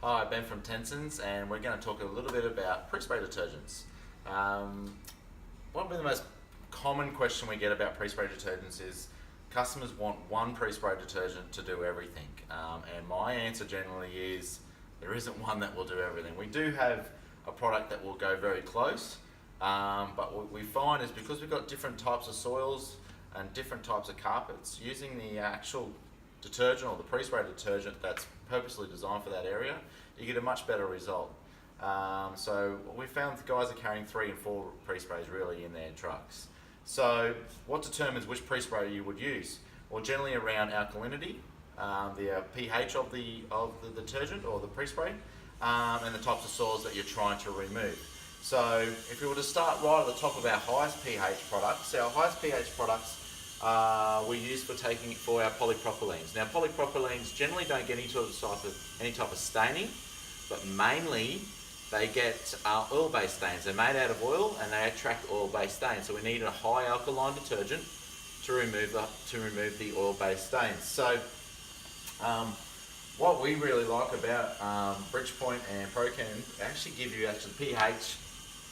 Hi, Ben from Tensens, and we're going to talk a little bit about pre-spray detergents. One of the most common question we get about pre-spray detergents is customers want one pre-spray detergent to do everything, and my answer generally is there isn't one that will do everything. We do have a product that will go very close, but what we find is because we've got different types of soils and different types of carpets, using the actual detergent or the pre-spray detergent that's purposely designed for that area, you get a much better result. So we found the guys are carrying 3 and 4 pre-sprays really in their trucks. So what determines which pre-spray you would use? Well, generally around alkalinity, the pH of the detergent or the pre-spray, and the types of soils that you're trying to remove. So if we were to start right at the top of our highest pH products, our highest pH products we use for our polypropylenes. Now, polypropylenes generally don't get any type of staining, but mainly they get oil-based stains. They're made out of oil and they attract oil-based stains. So we need a high alkaline detergent to remove the oil-based stains. So what we really like about Bridgepoint and ProChem actually give you pH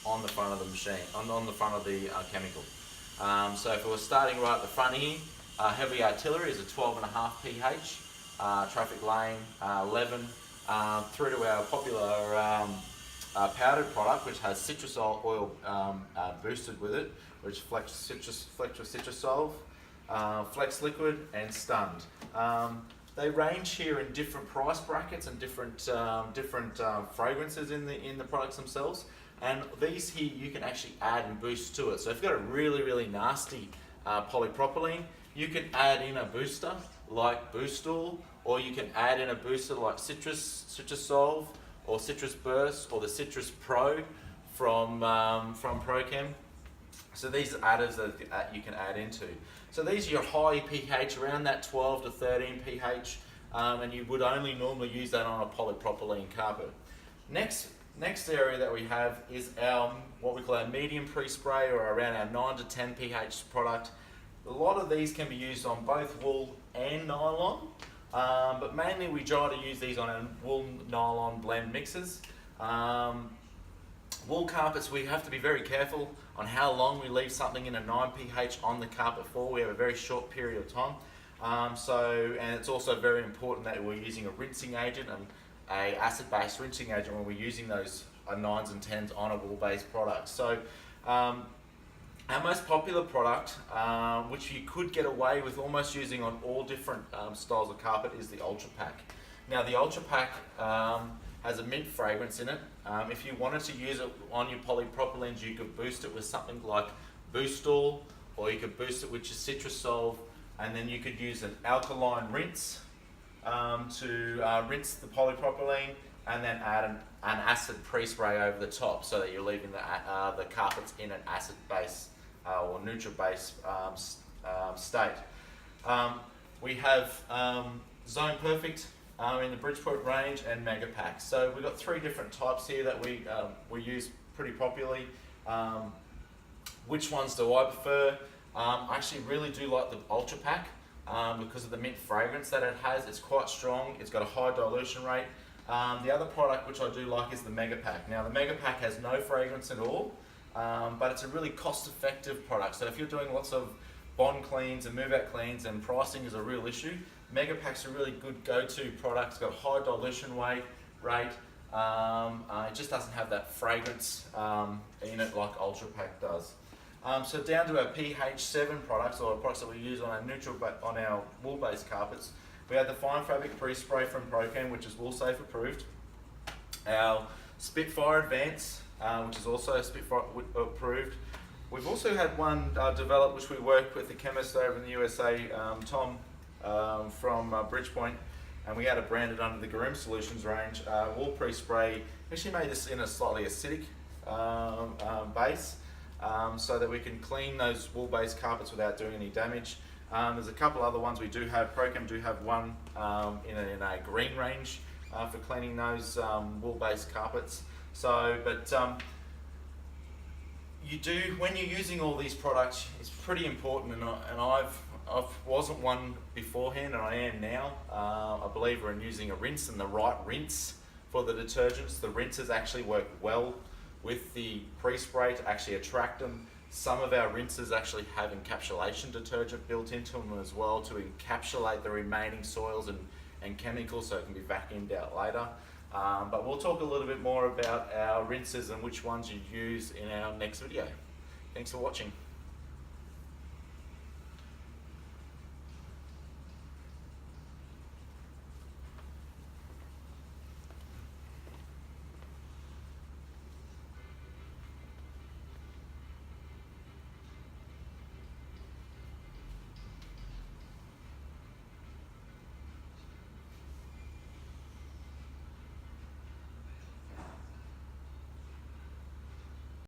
on the front of the machine, on the front of the chemical. So if we're starting right at the front here, heavy artillery is a 12.5 pH, traffic lane 11, through to our popular powdered product, which has citrus oil boosted with it, which Flex Citrusolve, Flex Liquid, and Stunned. They range here in different price brackets and different fragrances in the products themselves. And these here you can actually add and boost to it. So if you've got a really nasty polypropylene, you can add in a booster like Boostall, or you can add in a booster like Citrusolve, or Citrus Burst, or the Citrus Pro from ProChem. So these are additives that you can add into. So these are your high pH, around that 12 to 13 pH, and you would only normally use that on a polypropylene carpet. Next area that we have is our what we call our medium pre-spray, or around our 9 to 10 pH product. A lot of these can be used on both wool and nylon, but mainly we try to use these on our wool nylon blend mixes. Wool carpets, we have to be very careful on how long we leave something in a 9 pH on the carpet for. We have a very short period of time. And it's also very important that we're using a rinsing agent and a acid-based rinsing agent when we're using those 9s and 10s on a wool-based product. So our most popular product, which you could get away with almost using on all different styles of carpet, is the Ultra Pack. Now the Ultra Pack has a mint fragrance in it. If you wanted to use it on your polypropylenes, you could boost it with something like Boostall, or you could boost it with your Citrusolve, and then you could use an alkaline rinse to rinse the polypropylene, and then add an acid pre-spray over the top, so that you're leaving the carpets in an acid-based or neutral-based state. We have Zone Perfect in the Bridgeport range, and Mega Pack. So we've got 3 different types here that we use pretty popularly. Which ones do I prefer? I actually really do like the Ultra Pack because of the mint fragrance that it has. It's quite strong. It's got a high dilution rate. The other product which I do like is the Mega Pack. Now the Mega Pack has no fragrance at all, but it's a really cost-effective product. So if you're doing lots of bond cleans and move-out cleans and pricing is a real issue, Mega Pack's a really good go-to product. It's got a high dilution rate. It just doesn't have that fragrance in it like Ultra Pack does. So down to our pH 7 products, or products that we use on our wool-based carpets, we have the Fine Fabric Pre-Spray from ProChem, which is wool safe approved. Our Spitfire Advance, which is also Spitfire approved. We've also had one developed, which we worked with the chemist over in the USA, Tom from Bridgepoint, and we had it branded under the Garim Solutions range. Wool pre-spray. Actually made this in a slightly acidic base, so that we can clean those wool-based carpets without doing any damage. There's a couple other ones we do have. ProChem do have one in a green range for cleaning those wool-based carpets. So, but when you're using all these products, it's pretty important, and I wasn't one beforehand, and I am now. I believe in using a rinse and the right rinse for the detergents. The rinses actually work well with the pre-spray to actually attract them. Some of our rinses actually have encapsulation detergent built into them as well to encapsulate the remaining soils and chemicals, so it can be vacuumed out later. But we'll talk a little bit more about our rinses and which ones you use in our next video. Thanks for watching.